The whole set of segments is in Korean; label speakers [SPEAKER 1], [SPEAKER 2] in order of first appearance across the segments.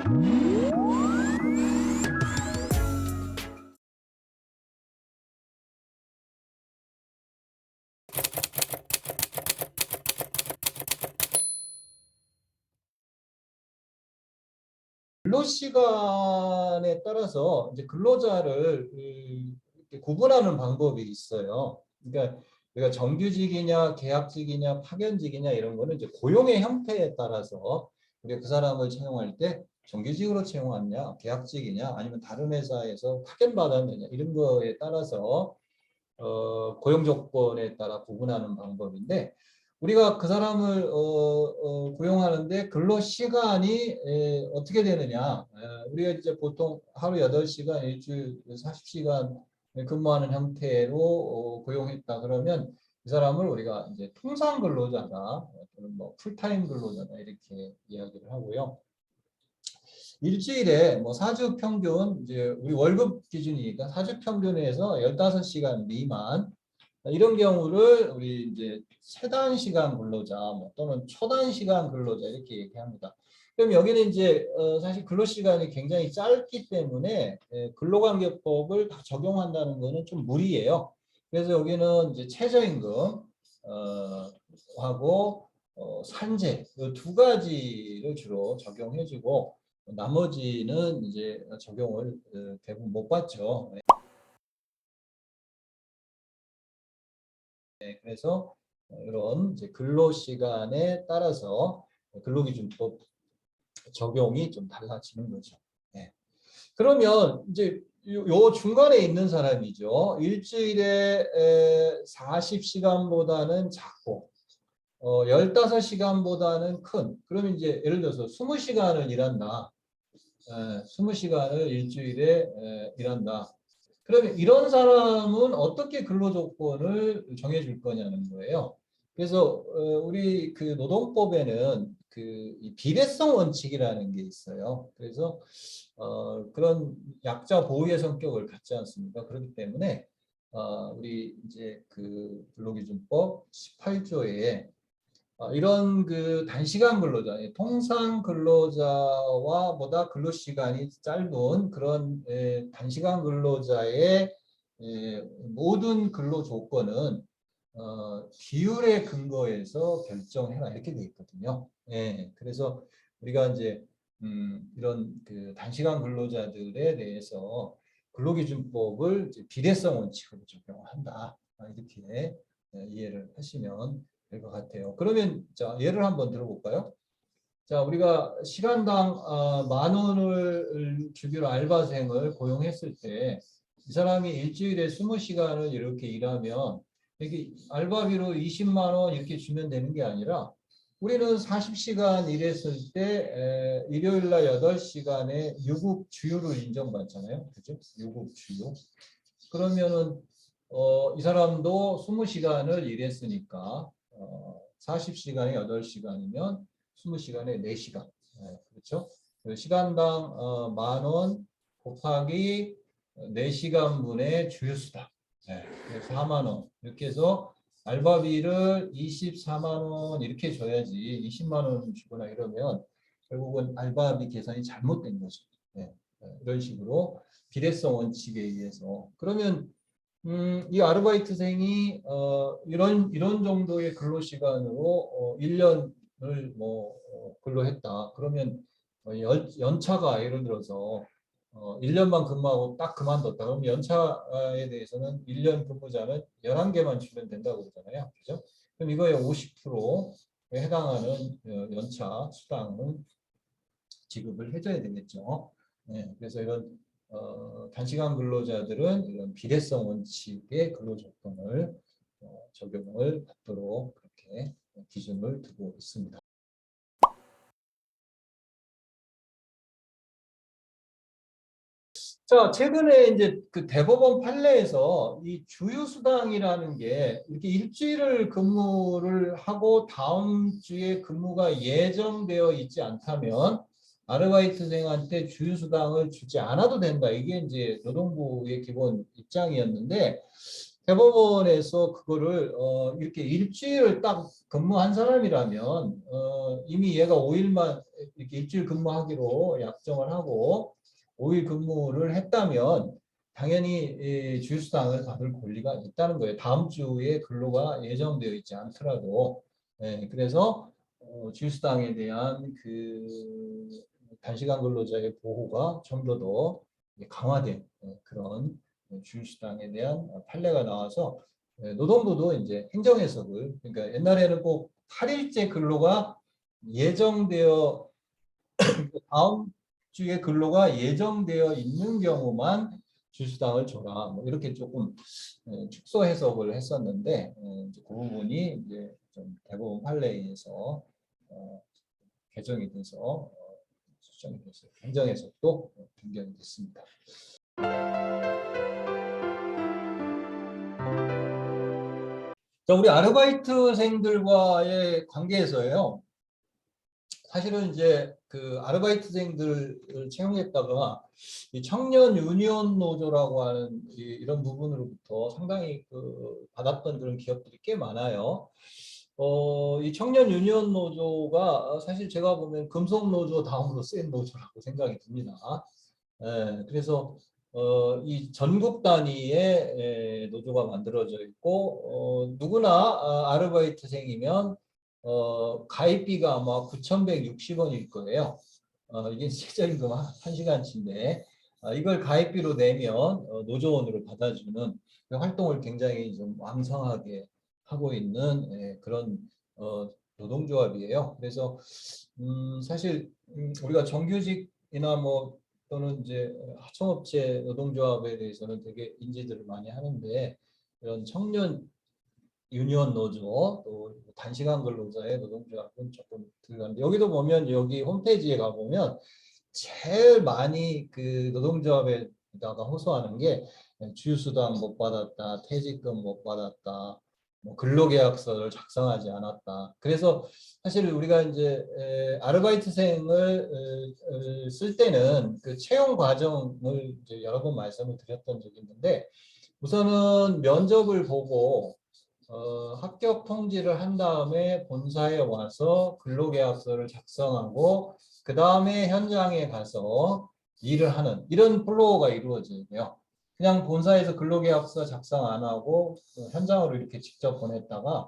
[SPEAKER 1] 근로 시간에 따라서 이제 근로자를 이렇게 구분하는 방법이 있어요. 그러니까 우리가 정규직이냐, 계약직이냐, 파견직이냐 이런 거는 이제 고용의 형태에 따라서 우리가 그 사람을 채용할 때 정규직으로 채용하느냐, 계약직이냐, 아니면 다른 회사에서 파견받았느냐 이런 거에 따라서 고용 조건에 따라 구분하는 방법인데 우리가 그 사람을 고용하는데 근로 시간이 어떻게 되느냐? 우리가 이제 보통 하루 8시간, 일주일 40시간 근무하는 형태로 고용했다 그러면 이 사람을 우리가 이제 통상 근로자다 또는 뭐 풀타임 근로자다 이렇게 이야기를 하고요. 일주일에 뭐 사주 평균 이제 우리 월급 기준이니까 사주 평균에서 15시간 미만 이런 경우를 우리 이제 최단 시간 근로자 뭐 또는 초단 시간 근로자 이렇게 얘기합니다. 그럼 여기는 이제 사실 근로 시간이 굉장히 짧기 때문에 근로관계법을 다 적용한다는 것은 좀 무리예요. 그래서 여기는 이제 최저임금 하고 산재 이 두 가지를 주로 적용해주고 나머지는 이제 적용을 대부분 못 받죠. 네, 그래서 이런 이제 근로 시간에 따라서 근로기준법 적용이 좀 달라지는 거죠. 네. 그러면 이제 요 중간에 있는 사람이죠. 일주일에 40시간보다는 작고 15시간보다는 큰. 그러면 이제 예를 들어서 20시간을 일한다. 20시간을 일주일에 일한다. 그러면 이런 사람은 어떻게 근로조건을 정해줄 거냐는 거예요. 그래서 우리 그 노동법에는 그 비례성 원칙이라는 게 있어요. 그래서 그런 약자 보호의 성격을 갖지 않습니까? 그렇기 때문에 우리 이제 그 근로기준법 18조에 이런 그 단시간 근로자, 통상 근로자와 보다 근로 시간이 짧은 그런 단시간 근로자의 모든 근로 조건은 기율에 근거해서 결정해라 이렇게 돼 있거든요. 예, 그래서 우리가 이제 이런 그 단시간 근로자들에 대해서 근로기준법을 이제 비례성 원칙으로 적용한다 이렇게 이해를 하시면 될 것 같아요. 그러면 자 예를 한번 들어볼까요? 자 우리가 시간당 10,000원을 주기로 알바생을 고용했을 때 이 사람이 일주일에 20시간을 이렇게 일하면 이렇게 알바비로 20만 원 이렇게 주면 되는 게 아니라 우리는 40시간 일했을 때 일요일 날 8시간에 유급 주휴를 인정받잖아요. 그죠? 유급 주휴. 그러면은 이 사람도 20시간을 일했으니까 40시간에 8시간이면 20시간에 4시간. 그렇죠? 시간당 10,000원 곱하기 4시간분의 주휴수당. 그래서 4만 원. 이렇게 해서 알바비를 24만 원 이렇게 줘야지 20만 원 주거나 이러면 결국은 알바비 계산이 잘못된 거죠. 이런 식으로 비례성 원칙에 의해서 그러면 이 아르바이트생이 이런 정도의 근로 시간으로 1년을 뭐 근로했다. 그러면 연차가 예를 들어서 1년만 근무하고 딱 그만뒀다. 그럼 연차에 대해서는 1년 근무자는 11개만 주면 된다고 그러잖아요. 그죠? 그럼 이거에 50%에 해당하는 연차 수당을 지급을 해줘야 되겠죠. 네, 그래서 이런 단시간 근로자들은 이런 비례성 원칙의 근로 조건을 적용을 받도록 그렇게 기준을 두고 있습니다. 자, 최근에 이제 그 대법원 판례에서 이 주휴수당이라는 게 이렇게 일주일을 근무를 하고 다음 주에 근무가 예정되어 있지 않다면 아르바이트생한테 주휴수당을 주지 않아도 된다. 이게 이제 노동부의 기본 입장이었는데 대법원에서 그거를 이렇게 일주일을 딱 근무한 사람이라면 이미 얘가 5일만 이렇게 일주일 근무하기로 약정을 하고 5일 근무를 했다면 당연히 이 주휴수당을 받을 권리가 있다는 거예요. 다음 주에 근로가 예정되어 있지 않더라도. 예, 그래서 주휴수당에 대한 그 단시간 근로자의 보호가 좀 더 강화된 그런 주휴수당에 대한 판례가 나와서 노동부도 이제 행정해석을, 그러니까 옛날에는 꼭 8일째 근로가 예정되어 다음 주에 근로가 예정되어 있는 경우만 주휴수당을 줘라, 뭐 이렇게 조금 축소 해석을 했었는데 이제 그 부분이 이제 좀 대법원 판례에 의해서 개정이 돼서 수정이 됐어요. 행정해석도 변경이 됐습니다. 자, 우리 아르바이트생들과의 관계에서요. 사실은 이제 그 아르바이트생들을 채용했다가 이 청년 유니온 노조라고 하는 이런 부분으로부터 상당히 그 받았던 그런 기업들이 꽤 많아요. 이 청년 유니온 노조가 사실 제가 보면 금속 노조 다음으로 센 노조라고 생각이 듭니다. 그래서 이 전국 단위의 노조가 만들어져 있고 누구나 아르바이트생이면 가입비가 아마 9,160원일 거예요. 이게 최저임금 1시간치인데 이걸 가입비로 내면 노조원으로 받아주는 그 활동을 굉장히 좀 왕성하게 하고 있는 그런 노동조합이에요. 그래서 사실 우리가 정규직이나 뭐 또는 이제 하청업체 노동조합에 대해서는 되게 인지들을 많이 하는데 이런 청년 유니온 노조 또 단시간 근로자의 노동조합은 조금 들어가는데 여기도 보면 여기 홈페이지에 가보면 제일 많이 그 노동조합에다가 호소하는 게 주휴수당 못 받았다, 퇴직금 못 받았다, 뭐 근로계약서를 작성하지 않았다. 그래서 사실 우리가 이제 아르바이트생을 쓸 때는 그 채용 과정을 이제 여러 번 말씀을 드렸던 적이 있는데 우선은 면접을 보고 합격 통지를 한 다음에 본사에 와서 근로계약서를 작성하고 그 다음에 현장에 가서 일을 하는 이런 플로우가 이루어져야 돼요. 그냥 본사에서 근로계약서 작성 안 하고 현장으로 이렇게 직접 보냈다가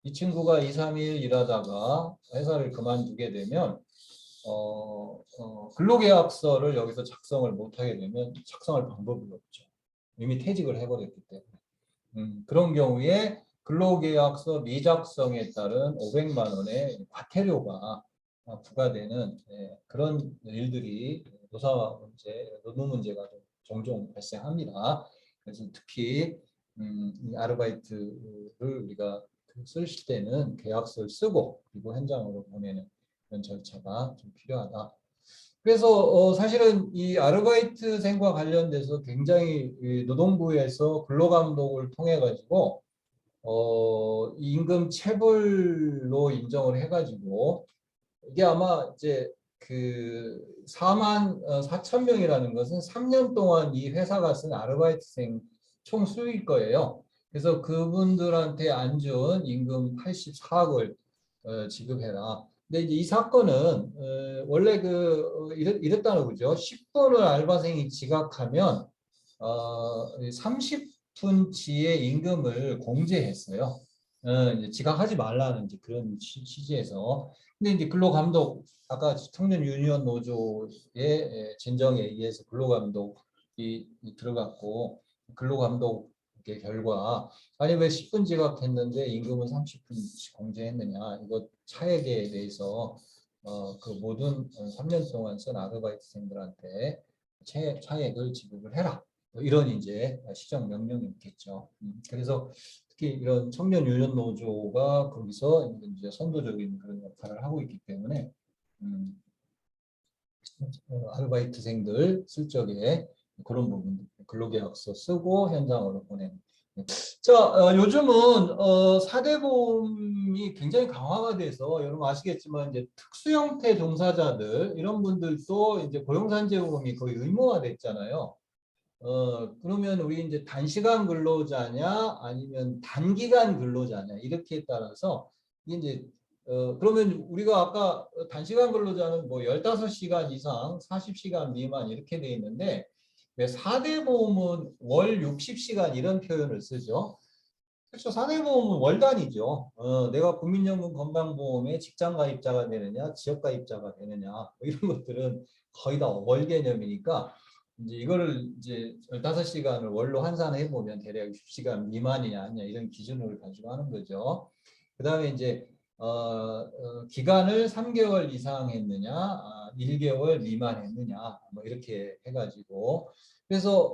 [SPEAKER 1] 이 친구가 2, 3일 일하다가 회사를 그만두게 되면 근로계약서를 여기서 작성을 못하게 되면 작성할 방법이 없죠. 이미 퇴직을 해버렸기 때문에. 그런 경우에 근로계약서 미작성에 따른 500만 원의 과태료가 부과되는 그런 일들이 노사 문제, 노동 문제가 종종 발생합니다. 그래서 특히 이 아르바이트를 우리가 쓸 때는 계약서를 쓰고 그리고 현장으로 보내는 그런 절차가 좀 필요하다. 그래서 사실은 이 아르바이트생과 관련돼서 굉장히 이 노동부에서 근로감독을 통해 가지고 이 임금 체불로 인정을 해가지고 이게 아마 이제 그 4만 4천 명이라는 것은 3년 동안 이 회사가 쓴 아르바이트생 총 수일 거예요. 그래서 그분들한테 안 준 임금 84억을 지급해라. 근데 이제 이 사건은 원래 이랬다는 거죠. 10분을 알바생이 지각하면 30분치의 임금을 공제했어요. 이제 지각하지 말라는 이제 그런 취지에서. 근데 이제 근로감독 아까 청년 유니온 노조의 진정에 의해서 근로감독이 들어갔고 근로감독의 결과 아니 왜 10분 지각했는데 임금은 30분 공제했느냐 이거 차액에 대해서 그 모든 3년 동안 쓴 아르바이트생들한테 차액을 지급을 해라. 뭐 이런 이제 시정 명령이 있겠죠. 그래서 특히 이런 청년 유년 노조가 거기서 이제 선도적인 그런 역할을 하고 있기 때문에 아르바이트생들 쓸 적에 그런 부분 근로계약서 쓰고 현장으로 보내는. 자, 요즘은 사대보험이 굉장히 강화가 돼서 여러분 아시겠지만 이제 특수 형태 종사자들 이런 분들도 이제 고용산재보험이 거의 의무화됐잖아요. 그러면 우리 이제 단시간 근로자냐 아니면 단기간 근로자냐 이렇게 따라서 이제 그러면 우리가 아까 단시간 근로자는 뭐 15시간 이상 40시간 미만 이렇게 돼 있는데 왜 4대 보험은 월 60시간 이런 표현을 쓰죠? 그렇죠. 사대보험은 월 단위죠. 내가 국민연금 건강보험에 직장 가입자가 되느냐, 지역 가입자가 되느냐, 뭐 이런 것들은 거의 다 월 개념이니까 이제 이거를 이제 15시간을 월로 환산해 보면 대략 60시간 미만이냐 아니냐 이런 기준을 가지고 하는 거죠. 그다음에 이제 기간을 3개월 이상 했느냐, 1개월 미만 했느냐, 뭐 이렇게 해가지고 그래서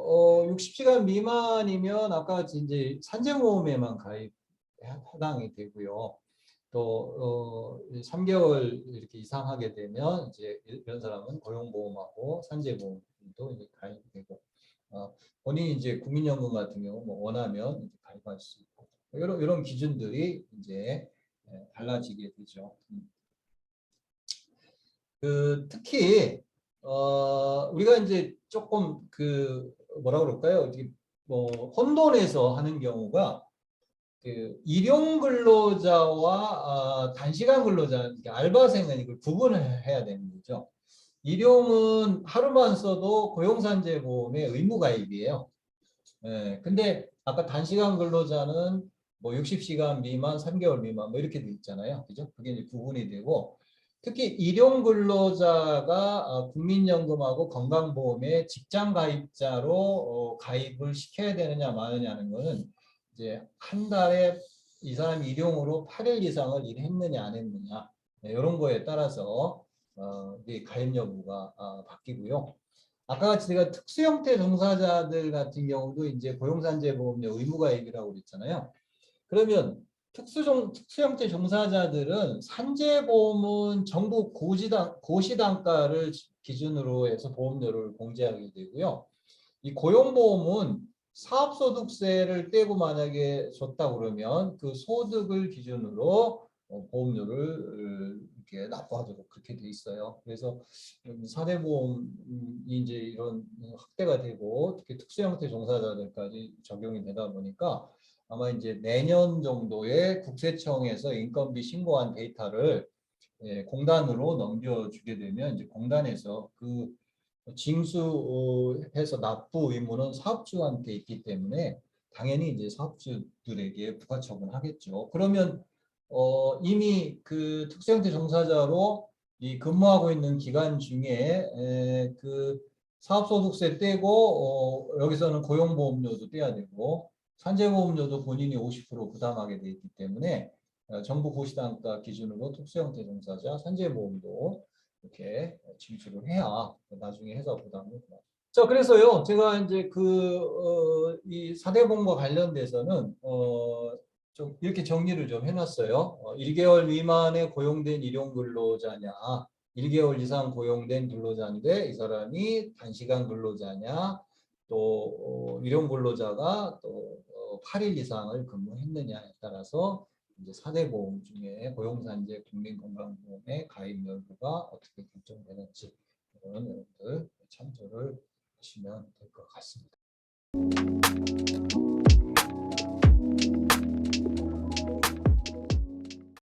[SPEAKER 1] 60시간 미만이면 아까 이제 산재보험에만 가입 해당이 되고요. 또 3개월 이렇게 이상 하게 되면 이제 이런 사람은 고용보험하고 산재보험도 이제 가입되고 본인이 이제 국민연금 같은 경우 뭐 원하면 이제 가입할 수 있고 이런 기준들이 이제 달라지게 되죠. 특히 우리가 이제 조금 뭐라 그럴까요? 뭐 혼돈해서 하는 경우가 일용 근로자와 단시간 근로자, 그러니까 알바생은 이걸 구분을 해야 되는 거죠. 일용은 하루만 써도 고용산재보험의 의무 가입이에요. 근데 아까 단시간 근로자는 뭐 60시간 미만, 3개월 미만 뭐 이렇게 돼 있잖아요. 그죠? 그게 이제 구분이 되고 특히 일용 근로자가 국민연금하고 건강보험에 직장 가입자로 가입을 시켜야 되느냐 마느냐는 거는 이제 한 달에 이 사람이 일용으로 8일 이상을 일했느냐 안 했느냐 이런 거에 따라서 이 가입 여부가 바뀌고요. 아까 같이 제가 특수형태 종사자들 같은 경우도 이제 고용산재보험의 의무가입이라고 그랬잖아요. 그러면 특수형태 종사자들은 산재보험은 전국 고시단가를 기준으로 해서 보험료를 공제하게 되고요. 이 고용보험은 사업소득세를 떼고 만약에 줬다 그러면 그 소득을 기준으로 보험료를 이렇게 납부하도록 그렇게 돼 있어요. 그래서 사대보험이 이제 이런 확대가 되고 특히 특수형태 종사자들까지 적용이 되다 보니까 아마 이제 내년 정도에 국세청에서 인건비 신고한 데이터를 공단으로 넘겨주게 되면 이제 공단에서 징수해서 납부 의무는 사업주한테 있기 때문에 당연히 이제 사업주들에게 부가처분하겠죠. 그러면 이미 그 특수형태 종사자로 이 근무하고 있는 기간 중에 사업소득세 떼고 여기서는 고용보험료도 떼야 되고 산재보험료도 본인이 50% 부담하게 돼 있기 때문에 정부 고시단가 기준으로 특수형태 종사자 산재보험도 이렇게 징수를 해야 나중에 회사 부담을. 자, 그래서요, 제가 이제 이 사대보험과 관련돼서는 좀 이렇게 정리를 좀 해놨어요. 1개월 미만에 고용된 일용 근로자냐, 1개월 이상 고용된 근로자인데 이 사람이 단시간 근로자냐, 또 일용 근로자가 또 8일 이상을 근무했느냐에 따라서 이제 사대보험 중에 고용산재 국민건강보험의 가입 여부가 어떻게 결정되는지 이런 여러분들 참조를 하시면 될 것 같습니다.